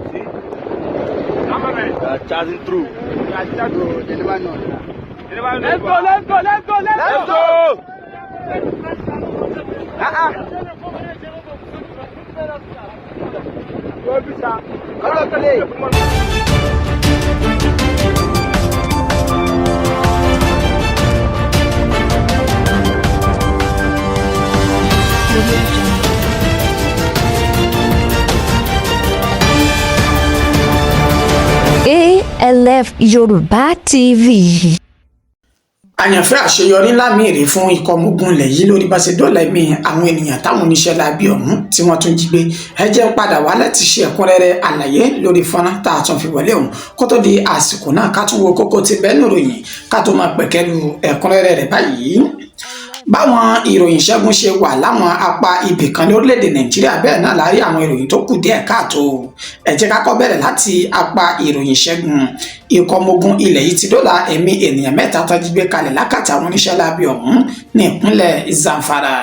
See? Charging through. They never know. Let's go! ALF Yorùbá TV. àyànfẹ́ àṣeyọrí ńlá mìíràn fún ikọ̀ ọmọ ogun ilẹ̀ yìí lórí bá ṣe dóòlà ẹ̀mí àwọn ènìyàn táwọn oníṣẹ́ láabi ọ̀hún tí wọ́n tún jí gbé. ẹ jẹ́ padà wá láti ṣe ẹ̀kúnrẹ́rẹ́ àlàyé lórí fọ́nrán tá a tún fi wọlé ọ̀hún kó tó di àsìkò náà ká tún wo kókó ti bẹ́ẹ̀ níròyìn ká tó máa pẹ̀kẹ́lu ẹ̀kúnrẹ́rẹ́ rẹ̀ báyìí. báwọn ìròyìn ṣẹ́gun ṣe wà láwọn apá ibì kan lórílẹ̀‐èdè nàìjíríà bẹ́ẹ̀ náà láàrí àwọn ìròyìn tó kù díẹ̀ káàtó. ẹ jẹ́ ká kọ́ bẹ̀rẹ̀ láti apá ìròyìn ṣẹ́gun. ikọ̀ ọmọ ogun ilẹ̀ yìí ti dóòlà ẹ̀mí ènìyàn mẹ́ta tó jí gbé kalẹ̀ lákàtà àwọn oníṣẹ́ láabi ọ̀hún ní ìpínlẹ̀ Zamfara.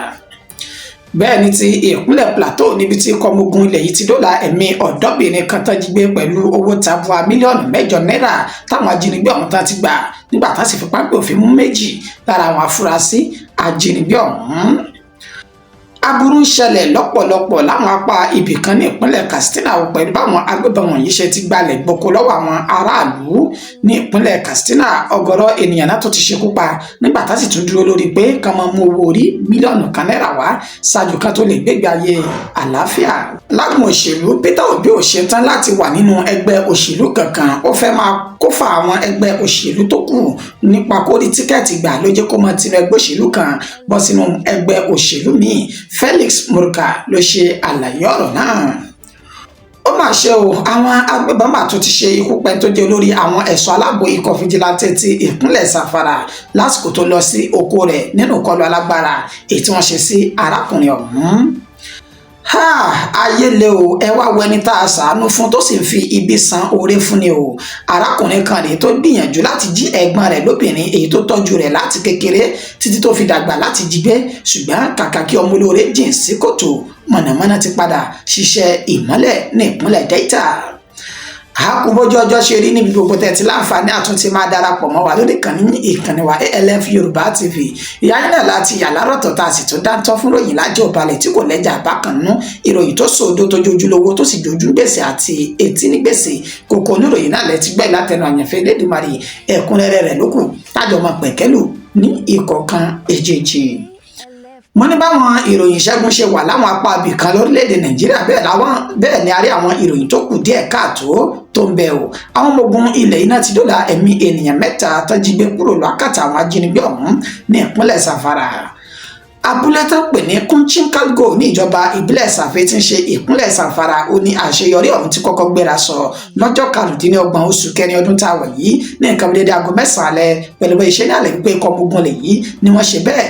bẹ́ẹ̀ ni ti ìpínlẹ̀ Plateau níbi tí ikọ̀ ọmọ ogun ilẹ̀ yìí ti dóòlà ẹ̀mí ọ̀dọ́bìnrin kan tó jí gbé pẹ̀lú owó tabua mílíọ̀nù 8 náírà táwọn ajínigbé ọ̀hún tán ti gbà nígbà tá sì fi pápẹ́ òfin mú 2 lára àwọn afurasí ajínigbé ọ̀hún. aburú ń ṣẹlẹ̀ lọ́pọ̀lọpọ̀ láwọn apá ibì kan ní ìpínlẹ̀ Katsina pẹ̀lú báwọn agbébọn wọ̀nyí ṣe ti gbalẹ̀ gboko lọ́wọ́ àwọn aráàlú ní ìpínlẹ̀ Katsina. ọ̀gọ̀rọ̀ ènìyàn náà tó ti ṣekú pa nígbà tá sì tún dúró lórí pé kàn máa mú owó orí mílíọ̀nù kan náírà wá ṣáájú kan tó lè gbégbé ayé àlàáfíà. lágùn òṣèlú Peter Obi ò ṣetán láti wà nínú ẹgbẹ́ òṣèlú kankan. ó fẹ́ máa kó fa àwọn ẹgbẹ́ òṣèlú tó kù nípa kó rí tíkẹ́ẹ̀tì gbà ló jẹ́ kó máa tinú ẹgbẹ́ òṣèlú kan bọ́ sínú ẹgbẹ́ òṣèlú míì. Felix Murka ló ṣe àlàyé ọ̀rọ̀ náà. ó mà ṣe o, àwọn agbébọn mà tún ti ṣe ikú pẹ́ tó jẹ́ olórí àwọn ẹ̀ṣọ́ aláàbò ikọ̀ fìjìláńtẹ́ ti ìpínlẹ̀ Zamfara lásìkò tó lọ sí oko rẹ̀ nínú ìkọlù alágbára èyí tí wọ́n ṣe sí arákùnrin ọ̀hún. ayé le o, ẹ wá wo ẹni tá a ṣàánú fún tó sì ń fi ibi san oore fún ni o. arákùnrin kan rèé tó gbìyànjú láti jí ẹ̀gbọ́n rẹ̀ lóbìnrin èyí tó tọ́jú rẹ̀ láti kékeré títí tó fi dàgbà láti jí gbé, ṣùgbọ́n kàkà kí ọmọ olóore jìn sí kòtò mọ̀nàmọ́ná ti padà ṣiṣẹ́ ìmọ́lẹ̀ ní ìpínlẹ̀ Delta. àkúbójú ọjọ́ ṣe rí níbi gbogbo tẹ̀ tí láǹfààní àtúntì máa darapọ̀ mọ́ wa lórí ìkànnì wa ALF Yorùbá TV. ìyá yín náà láti yàrá rọ̀tọ̀ tá a sì tún dáńtọ́ fún ròyìn lájẹ́ òbalẹ̀ tí kò lẹ́jà bákan nú ìròyìn tó sòdo tó jojúlówó tó sì jojú gbèsè àti etí ní gbèsè. kókó oníròyìn náà lẹ́tí gbẹ́ látẹnu àyànfẹ́ Elédùmarè. ẹ̀kúnrẹ́rẹ́ rẹ̀ lókù tájọ máa pẹ̀kẹ́lù ní ìkọ̀ọ̀kan èjèèjì. wọ́n ní báwọn ìròyìn ṣẹ́gun ṣe wà láwọn apá ibì kan lórílẹ̀‐èdè Nàìjíríà bẹ́ẹ̀ ni a rí àwọn ìròyìn tó kù díẹ̀ káàtó tó ń bẹ o. àwọn ọmọ ogun ilẹ̀ yìí náà ti dóòlà ẹ̀mí ènìyàn 3 tó jí gbé kúrò lákàtà àwọn ajínigbé ọ̀hún ní ìpínlẹ̀ Zamfara. abúlé tó pè ní Kunchinkalgo ní ìjọba ìbílẹ̀ Sàfẹ́ tí ń ṣe ìpínlẹ̀ Zamfara ó ní àṣeyọrí ọ̀hún tí kọ́kọ́ gbéra sọ lọ́jọ́ 25 oṣù kẹrin ọdún tá a wà yìí ní nǹkan dédé aago 9 alẹ́ pẹ̀lú bẹ́ẹ̀ iṣẹ́ ní àlẹ́ wípé ikọ̀ ọmọ ogun lè yìí ni wọ́n ṣe bẹ́ẹ̀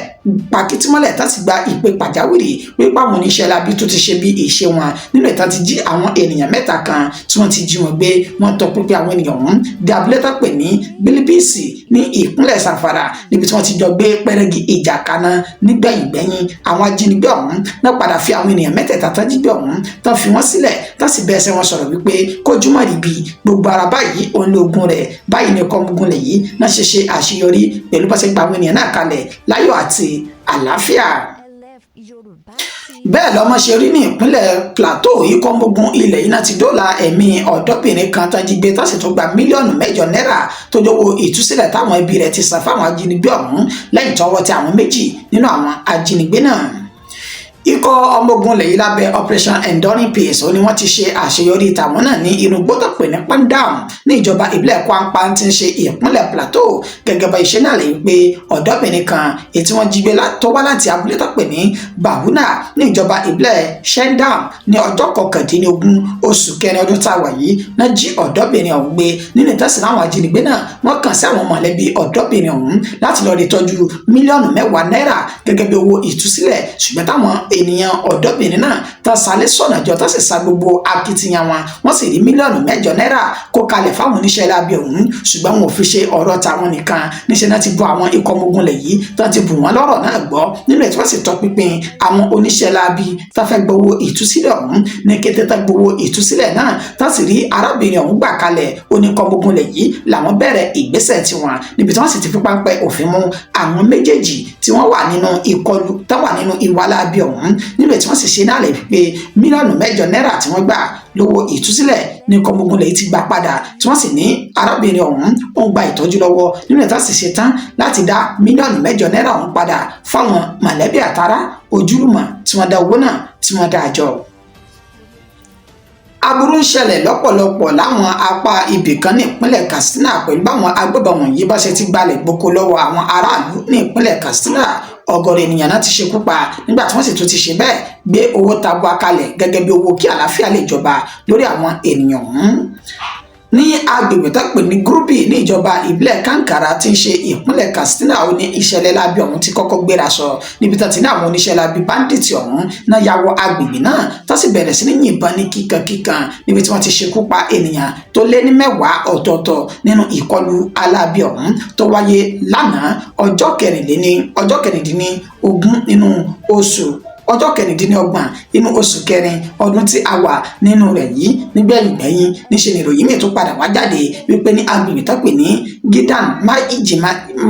pakitimọ́lẹ̀ tá sì gba ìpè pàjáwìrì wípé àwọn oníṣẹ́ lábí tó ti ṣe bí ìṣe wọn nínú ìta ti jí àwọn ènìyàn 3 kan tí wọ́n ti jí wọn gbé. wọ́n tọpinpin àwọn ènìyàn ọ̀hún dé abúlé tó pè ní Bilibisi ní ìpínlẹ̀ Zamfara níbi tí wọ́n ti jọ gbé pẹ́rẹ́gì ìjà kaná nígbẹ̀yìngbẹ̀yìn. àwọn ajínigbé ọ̀hún náà padà fi àwọn ènìyàn 3 tó jí gbé ọ̀hún tán fi wọ́n sílẹ̀ tán sì bẹ́ẹ̀ sẹ́ wọn sọ̀rọ̀ wípé kójúmọ́ ríbi gbogbo ara báyìí òun ló ogun rẹ̀ báyìí ní ọkọ̀ ogun lè yìí náà ṣe àṣeyọrí pẹ̀lú bá ṣe gba àwọn ènìyàn náà kalẹ̀ láyọ̀ àti àlàáfíà. bẹ́ẹ̀ lọ́mọ ṣe rí ní ìpínlẹ̀ Plateau ikọ̀ ọmọ ogun ilẹ̀ yìí náà ti dóòlà ẹ̀mí ọ̀dọ́bìnrin kan tó jí gbé tó sì tún gba mílíọ̀nù 8 náírà tó jọ̀wọ́ ìtúsílẹ̀ táwọn ẹbí rẹ̀ ti san fáwọn ajínigbé ọ̀hún lẹ́yìn tọ́wọ́ tẹ àwọn 2 nínú àwọn ajínigbé náà. ikọ̀ ọmọ ogun lẹ́yìn lábẹ́ Operation Enduring Peace ó ní wọ́n ti ṣe àṣeyọrí tàwọn náà ní inú gbọ́dọ̀ pè ní Pandam ní ìjọba ìbílẹ̀ Kwampa tí ń ṣe ìpínlẹ̀ Plateau gẹ́gẹ́ bá iṣẹ́ náà lè pé ọ̀dọ́bìnrin kan èyí tí wọ́n jí gbé tó wá láti abúlé tó pè ní Bahuna ní ìjọba ìbílẹ̀ Shendam ní ọjọ́ 19 oṣù kẹrin ọdún tá a wà yìí náà jí ọ̀dọ́bìnrin ọ̀hún gbé nínú ìtẹ́sí láwọn ajínigbé náà wọ́n kàn sí àwọn mọ̀lẹ́bí ọ̀dọ́bìnrin ọ̀hún láti lọ́ọ́ rí tọ́jú mílíọ̀nù 10 náírà gẹ́gẹ́ bí owó ìtúsílẹ̀ ṣùgbọ́n táwọn ènìyàn ọ̀dọ́bìnrin náà tán salé sọ̀nà jọ tán sì sa gbogbo akitiyan wọ́n sì rí mílíọ̀nù 8 náírà kó kalẹ̀ fáwọn oníṣẹ́ láabi ọ̀hún ṣùgbọ́n wọn ò fi ṣe ọ̀rọ̀ tàwọn nìkan níṣẹ́ náà ti bọ́ àwọn ikọ̀ ọmọ ogun lẹ̀ yìí tán ti bù wọ́n lọ́rọ̀ náà gbọ́ nínú ẹ̀ tí wọ́n sì tọpinpin àwọn oníṣẹ́ láabi tán fẹ́ gbowó ìtúsílẹ̀ ọ̀hún ní kété tán gbowó ìtúsílẹ̀ náà tán sì rí arábìnrin ọ̀hún gbà kalẹ̀ oníkọ̀ ọmọ ogun lẹ̀ yìí làwọn bẹ̀rẹ̀ ìgbésẹ̀ tiwọn níbi tí wọ́n sì ti fi páńpẹ́ òfin mú àwọn méjèèjì tí wọ́n wà nínú ìkọlù tán wà nínú ìwà láabi ọ̀hún nínú ẹ̀ tí wọ́n sì ṣe náà lè pé mílíọ̀nù 8 náírà tí wọ́n gbà lówó ìtúsílẹ̀ ní ikọ̀ ọmọ ogun lẹ̀ yìí ti gbà padà tí wọ́n sì ní arábìnrin ọ̀hún ó ń gba ìtọ́jú lọ́wọ́ nínú ẹ̀ tí wọ́n sì ṣe tán láti dá mílíọ̀nù 8 náírà ọ̀hún padà fáwọn mọ̀lẹ́bí àtará ojúlùmọ̀ tí wọ́n dá owó náà tí wọ́n dá àjọ. Aburú ń ṣẹlẹ̀ lọ́pọ̀lọpọ̀ láwọn apá ibìkan ní ìpínlẹ̀ Katsina pẹ̀lú báwọn agbébọn wọ̀nyí bá ṣe ti gbalẹ̀ gboko lọ́wọ́ àwọn aráàlú ní ìpínlẹ̀ Katsina ọ̀gọ̀rọ̀ ènìyàn náà ti ṣekú pa nígbà tí wọ́n sì tún ti ṣe bẹ́ẹ̀ gbé owó tabua kalẹ̀ gẹ́gẹ́ bí owó kí àlàáfíà lè jọba lórí àwọn ènìyàn ọ̀hún. Ní agbègbè tó pè ní Gúrúbì ní ìjọba ìbílẹ̀ Kankara tí ń ṣe ìpínlẹ̀ Katsina ó ní ìṣẹ̀lẹ̀ láabi ọ̀hún ti kọ́kọ́ gbéra sọ níbi tó ti ní àwọn oníṣẹ́ láabi báńdíìtì ọ̀hún náà ya wọ agbègbè náà tó sì bẹ̀rẹ̀ sí ní yìnbọn ní kíkankíkan níbi tí wọ́n ti ṣekú pa ènìyàn tó lé ní 10 ọ̀tọ̀ọ̀tọ̀ nínú ìkọlù aláabi ọ̀hún tó wáyé lánàá ọjọ́ kẹrìndínlógún nínú ọjọ́ 29 inú oṣù kẹrin ọdún tí a wà nínú rẹ̀ yìí nígbẹ̀yìn níṣẹ́ ni ìròyìn mìíràn tó padà wá jáde wípé ní agbègbè tó pè ní Gidan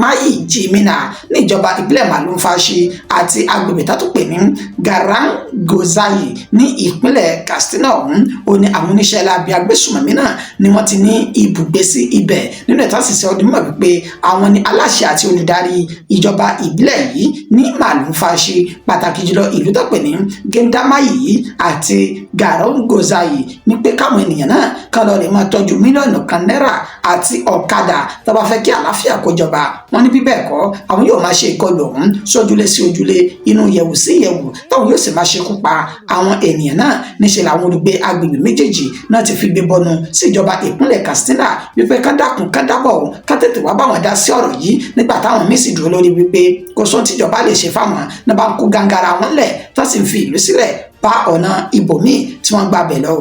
Maijimina níjọba ìbílẹ̀ Malumfashi àti agbègbè tó pè ní Garangozayi ní ìpínlẹ̀ Katsina ọ̀hún ó ní àwọn oníṣẹ́ láabi agbésùmọ̀mí náà ni wọ́n ti ní ibùgbé sí ibẹ̀ nínú ẹ̀tọ́ àṣìṣe ọdún mọ̀ wípé àwọn ni aláṣẹ àti olùdarí ìjọba ìbílẹ̀ yìí ní Malumfashi pàtàkì jùlọ ìlú tó pè ní Gendamayi àti Garangozayi ní pé káwọn ènìyàn náà kan lọ rè máa tọ́jú mílíọ̀nù 1 náírà àti ọ̀kadà tó bá fẹ́ kí àlàáfíà kó jọba wọn ní bí bẹ́ẹ̀ kọ́ àwọn yóò máa ṣe ìkọlù ọ̀hún sójúlé sí ojúlé inú yẹ̀wù sí yẹ̀wù táwọn yóò sì máa ṣekú pa àwọn ènìyàn náà níṣẹ́ làwọn olùgbé agbègbè méjèèjì náà ti fi gbé bọnu sí ìjọba ìpínlẹ̀ Katsina wípé ká dákun ká dábọ̀ ká tètè wá báwọn dá sí ọ̀rọ̀ yìí nígbà táwọn míì sì dúró lórí wípé kò sóhun tíjọba lè ṣe fáwọn náà bá ń kó gàngàrà wọn lẹ̀ tó sì ń fi ìlú sílẹ̀ bá ọ̀nà ibòmíì tí wọ́n gbà bẹ̀ lọ.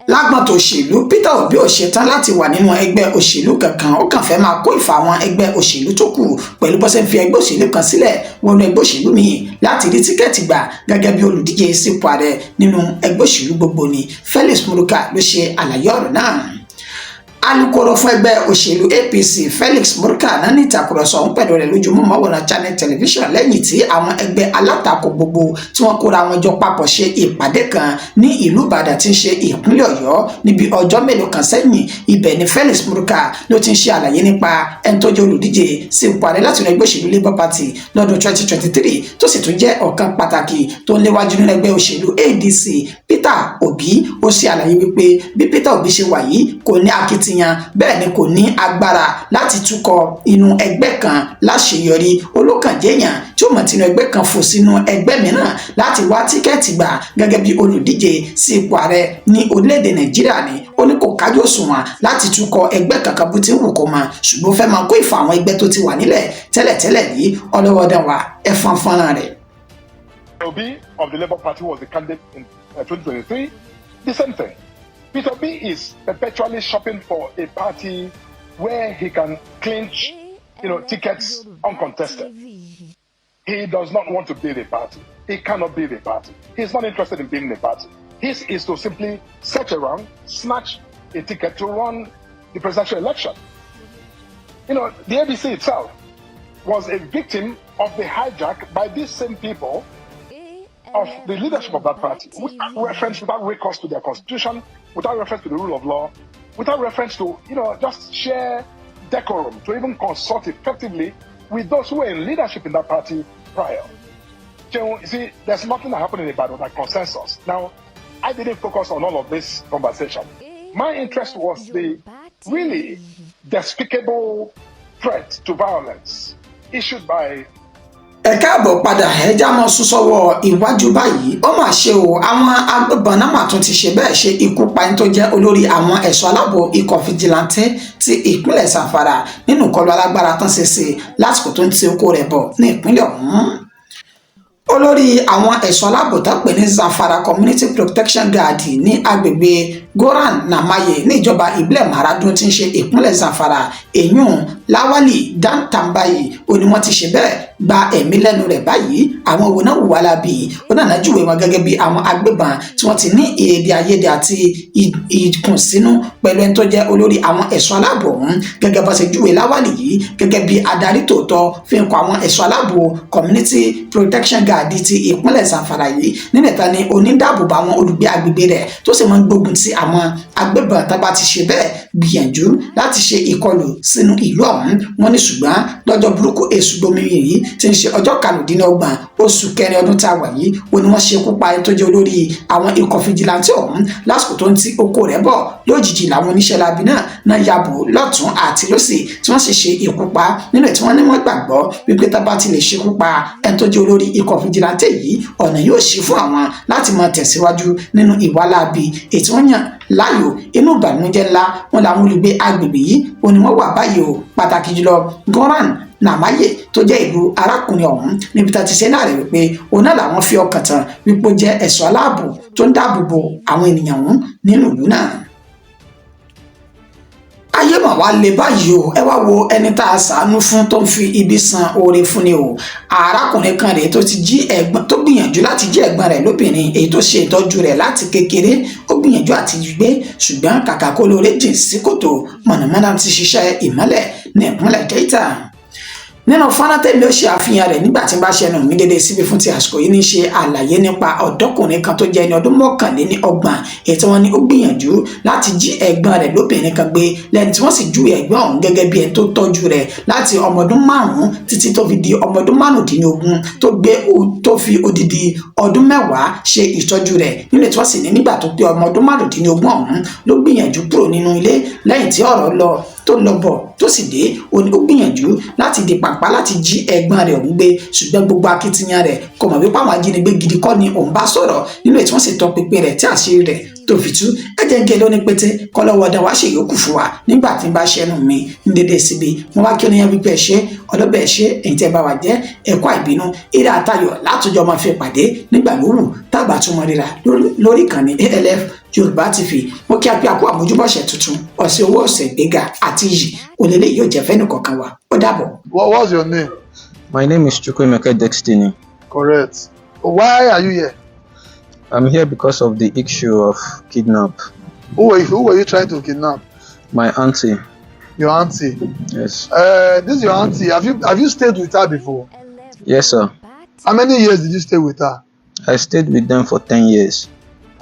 Lágbọ̀n tó òṣèlú Peter Obi ò ṣetán láti wà nínú ẹgbẹ́ òṣèlú kankan ó kàn fẹ́ máa kó ìfà àwọn ẹgbẹ́ òṣèlú tó kù pẹ̀lú bó ṣe ń fi ẹgbẹ́ òṣèlú kan sílẹ̀ wọnú ẹgbẹ́ òṣèlú míì láti rí tíkẹ́ẹ̀tì gbà gẹ́gẹ́ bí olùdíje sípò ààrẹ nínú ẹgbẹ́ òṣèlú gbogbo ni Felix Muruka ló ṣe àlàyé ọ̀rọ̀ náà. Alukoro fún ẹgbẹ́ òṣèlú APC Felix Muruka náà ní ìtàkùrọ̀sọ ọ̀hún pẹ̀lú rẹ̀ lójúmọ́ mọ́wòrán Channel Television lẹ́yìn tí àwọn ẹgbẹ́ alátakò gbogbo tí wọ́n kóra wọn jọ papọ̀ ṣe ìpàdé kan ní ìlú Ìbàdàn tí ń ṣe ìpínlẹ̀ Ọ̀yọ́ níbi ọjọ́ mélòó kan sẹ́yìn ibẹ̀ ni Felix Muruka ló ti ń ṣe àlàyé nípa ẹni tó jẹ́ olùdíje sí ipò ààrẹ láti ẹgbẹ́ òṣèlú Labour Party lọ́dún 2023 tó sì tún jẹ́ ọ̀kan pàtàkì tó ń léwájú nínú ẹgbẹ́ òṣèlú ADC Peter Obi ó ṣe àlàyé wípé bí Peter Obi ṣe wà yìí kò ní akitiyan bẹ́ẹ̀ ni kò ní agbára láti túkọ̀ inú ẹgbẹ́ kan láṣeyọrí olókànjẹ́yàn tí ó mọ̀ tínú ẹgbẹ́ kan fò sínú ẹgbẹ́ mìíràn láti wá tíkẹ́ẹ̀tì gbà gẹ́gẹ́ bí olùdíje sí ipò ààrẹ ní orílẹ̀-èdè Nàìjíríà ni ó ní kò kájú òṣùwọ̀n láti túkọ̀ ẹgbẹ́ kankan bó ti ń wù kó mọ ṣùgbọ́n fẹ́ máa kó ìfà àwọn ẹgbẹ́ tó ti wà nílẹ̀ tẹ́lẹ̀tẹ́lẹ̀ yìí ọlọ́wọ́dán wa ẹ fọ́nfọ́nrán rẹ̀. Obi of the Labour Party was the candidate in 2023. The same thing. Peter Obi is perpetually shopping for a party where he can clinch, tickets uncontested. He does not want to build a party. He cannot build a party. He's not interested in building a party. His is to simply search around, snatch a ticket to run the presidential election. The ABC itself was a victim of the hijack by these same people of the leadership of that party, without reference, without recourse to their constitution, without reference to the rule of law, without reference to, just sheer decorum, to even consult effectively with those who were in leadership in that party prior. So, you see, there's nothing that happened in Ibadan like consensus. Now, I didn't focus on all of this conversation. My interest was the really despicable threat to violence issued by ẹ káàbọ̀ padà ẹja mọ́ sún sọ́wọ́ ìwájú báyìí ó mà ṣe o àwọn agbébọn náà mà tún ti ṣe bẹ́ẹ̀ ṣe ikú pa ẹni tó jẹ́ olórí àwọn ẹ̀ṣọ́ aláàbò ikọ̀ fìjìláńtẹ́ ti ìpínlẹ̀ Zamfara nínú ìkọlù alágbára tán ṣe lásìkò tó ń ti oko rẹ̀ bọ̀ ní ìpínlẹ̀ ọ̀hún. olórí àwọn ẹ̀ṣọ́ aláàbò tó pè ní Zamfara Community Protection Guard ní agbègbè Goran Namaye ní ìjọba ìbílẹ̀ Maradun tí ń ṣe ìpínlẹ̀ Zamfara èyún Lawali Dan Tambayi ó ní wọ́n ti ṣe bẹ́ẹ̀ gba ẹ̀mí lẹ́nu rẹ̀ báyìí. àwọn òwò náà wùwá lábì ó náà júwe wọn gẹ́gẹ́ bí àwọn agbébọn tí wọ́n ti ní èdè àìyedè àti ìkùnsínú pẹ̀lú ẹni tó jẹ́ olórí àwọn ẹ̀ṣọ́ aláàbò ọ̀hún gẹ́gẹ́ bá ṣe júwe Lawali yìí gẹ́gẹ́ bí adarí tòótọ́ fi ń kọ àwọn ẹ̀ṣọ́ aláàbò Community Protection Guard ti ìpínlẹ̀ Zamfara yìí níbẹ̀ta ni onídàbòbò àwọn olùgbé agbègbè rẹ̀ tó sì máa ń gbógun ti àwọn agbébọn tó bá ti ṣe bẹ́ẹ̀ gbìyànjú láti ṣe ìkọlù sínú ìlú ọ̀hún. wọ́n ní ṣùgbọ́n lọ́jọ́ burúkú èṣù gbomi yìí tí ń ṣe ọjọ́ 25 oṣù kẹrin ọdún tá a wà yìí ó ní wọ́n ṣekú pa ẹni tó jẹ́ olórí àwọn ikọ̀ fìjìláńtì ọ̀hún lásìkò tó ń ti oko rẹ̀ bọ̀ lójijì làwọn oníṣẹ́ labi náà yabò lọ́tún àti lósì tí wọ́n sì ṣe ikú pa nínú tí wọ́n ní wọ́n gbàgbọ́ wípé tá bá ti lè ṣekú pa ẹni tó jẹ́ olórí ikọ̀ fìjìláńtì yìí ọ̀nà yóò ṣí fún àwọn láti máa tẹ̀síwájú nínú ìwà láabi èyí tí wọ́n yàn láàyò. inú ìbànújẹ́ ńlá wọn làwọn olùgbé agbègbè yìí ó ní wọ́n wà báyìí o pàtàkì jùlọ Goran Namaye tó jẹ́ ìlú arákùnrin ọ̀hún níbi tá ti ṣe náà rẹ̀ wípé òun náà làwọn fi ọkàn tán wípé ó jẹ́ ẹ̀ṣọ́ aláàbò tó ń dáàbò bo àwọn ènìyàn ọ̀hún nínú ìlú náà. ayé mà wá lè báyìí o ẹ wá wo ẹni tá a ṣàánú fún tó ń fi ibi san oore fún ni o. arákùnrin kan rèé tó ti jí ẹ̀gbọ́n tó gbìyànjú láti jí ẹ̀gbọ́n rẹ̀ lóbìnrin èyí tó ṣe ìtọ́jú rẹ̀ láti kékeré ó gbìyànjú àti gbé ṣùgbọ́n kàkà kó lóore jìn sí kòtò mọ̀nàmọ́ná ti ṣiṣẹ́ ìmọ́lẹ̀ ní ìpínlẹ̀ Delta. nínú fọ́nrán tẹ́lẹ̀ ó ṣe àfihàn rẹ̀ nígbà tí n bá ṣẹnu mi dédé síbi fún ti àsìkò yìí ní ṣe àlàyé nípa ọ̀dọ́kùnrin kan tó jẹ́ ẹni ọdún 29 èyí tí wọ́n ní ó gbìyànjú láti jí ẹ̀gbọ́n rẹ̀ lóbìnrin kan gbé lẹ́ni tí wọ́n sì ju ẹ̀gbọ́n ọ̀hún gẹ́gẹ́ bí ẹni tó tọ́jú rẹ̀ láti ọmọ ọdún 5 títí tó fi di ọmọ ọdún 15 tó fi odidi ọdún 10 ṣe ìtọ́jú rẹ̀ nínú tí wọ́n sì ní nígbà tó pé ọmọ ọdún 15 ọ̀hún ló gbìyànjú kúrò nínú ilé lẹ́yìn tí ọ̀rọ̀ lọ tó lọ bọ̀ tó sì dé ó gbìyànjú láti di pàpà láti jí ẹ̀gbọ́n rẹ̀ ọ̀hún gbé ṣùgbọ́n gbogbo akitiyan rẹ̀ kò mọ̀ wípé àwọn ajínigbé gidi kọ́ ni òun bá sọ̀rọ̀ nínú èyí tí wọ́n sì tọ pinpin rẹ̀ tí àṣírí rẹ̀ tó fi tú ẹ̀jẹ̀ ń gé lóní pété kọ́lọ́wọ́ ọ̀dà wá ṣèyókù fún wa nígbà tí n bá ṣẹ́nu mi ń dédé síbi mo wá kí oníyàn wípé ẹ ṣé ọlọ́bẹ̀ ẹ ṣé ẹ̀yin tẹ́ bá wa jẹ́ ẹ̀kọ́ àìbínú eré àtayọ̀ látọjọ́ máa fi pàdé nígbà lóhùn tábà tún mọ rírà lórí ìkànnì ALF Yorùbá TV mo kí a pé àpò àmójúbọ̀ṣẹ̀ tuntun ọ̀sẹ̀ owó ọ̀sẹ̀ gbéga àti iyì òlélẹ̀ yóò jẹ́ fẹ́ni kọ̀ọ̀kan wa ó dàbọ̀. What's your name? My name is Chukwemeka Destiny. Correct. Why are you here? I'm here because of the issue of kidnap. Who were you trying to kidnap? My auntie. Your auntie? Yes. This is your auntie. Have you stayed with her before? Yes, sir. How many years did you stay with her? I stayed with them for 10 years.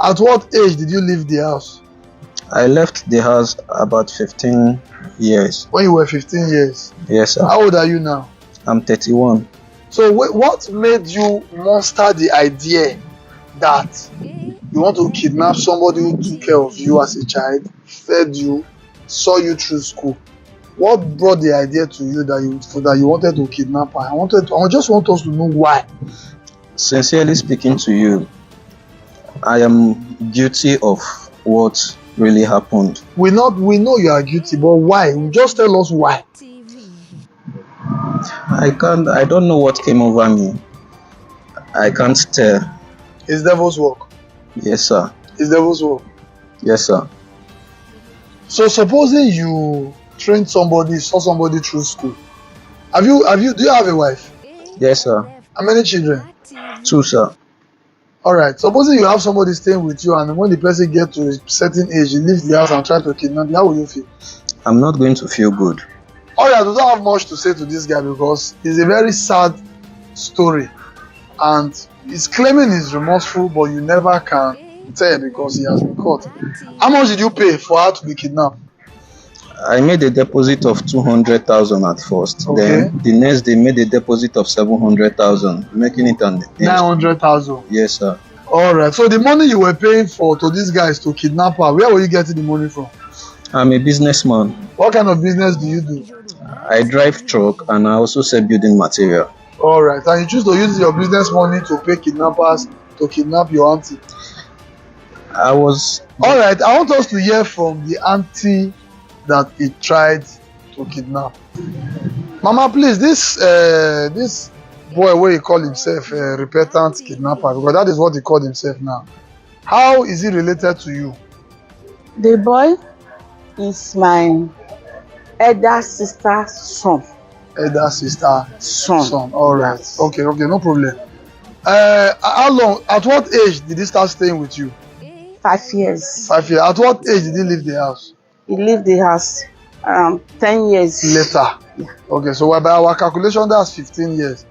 At what age did you leave the house? I left the house about 15 years. When you were 15 years? Yes, sir. How old are you now? I'm 31. So what made you muster the idea that you want to kidnap somebody who took care of you as a child, fed you, saw you through school? What brought the idea to you that you wanted to kidnap her? I just want us to know why. Sincerely speaking to you, I am guilty of what really happened. We know you are guilty, but why? Just tell us why. I don't know what came over me. I can't tell. It's devil's work. Yes, sir. It's devil's work. Yes, sir. So supposing you trained somebody, saw somebody through school. Do you have a wife? Yes, sir. How many children? 2, sir. Alright, supposing you have somebody staying with you and when the person gets to a certain age, he leaves the house and tries to kidnap you, how will you feel? I'm not going to feel good. Alright, I don't have much to say to this guy because it's a very sad story and he's claiming he's remorseful, but you never can tell because he has been caught. How much did you pay for her to be kidnapped? I made a deposit of 200,000 at first. Okay. Then the next day made a deposit of 700,000, making it an 900,000. Yes, sir. Alright, so the money you were paying to these guys to kidnap her, where were you getting the money from? I'm a businessman. What kind of business do you do? I drive truck and I also sell building material. Alright, and you choose to use your business money to pay kidnappers to kidnap your auntie? Alright, I want us to hear from the auntie that he tried to kidnap. Mama, please, this boy where he call himself a repentant kidnapper, because that is what he called himself now. How is he related to you? The boy is my elder sister's son. Elder sister, Son. All right. Yes. Okay, no problem. How long? At what age did he start staying with you? 5 years. 5 years. At what age did he leave the house? He left the house around 10 years Later. Yeah. Okay, so by our calculation, that's 15 years.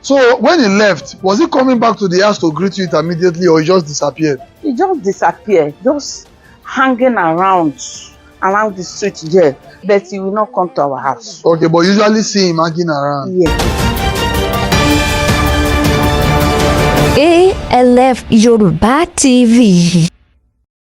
So when he left, was he coming back to the house to greet you immediately, or he just disappeared? He just disappeared, just hanging around the street there, but he will not come to our house. Okay, but usually see him hanging around. Yeah. ALF Yoruba TV.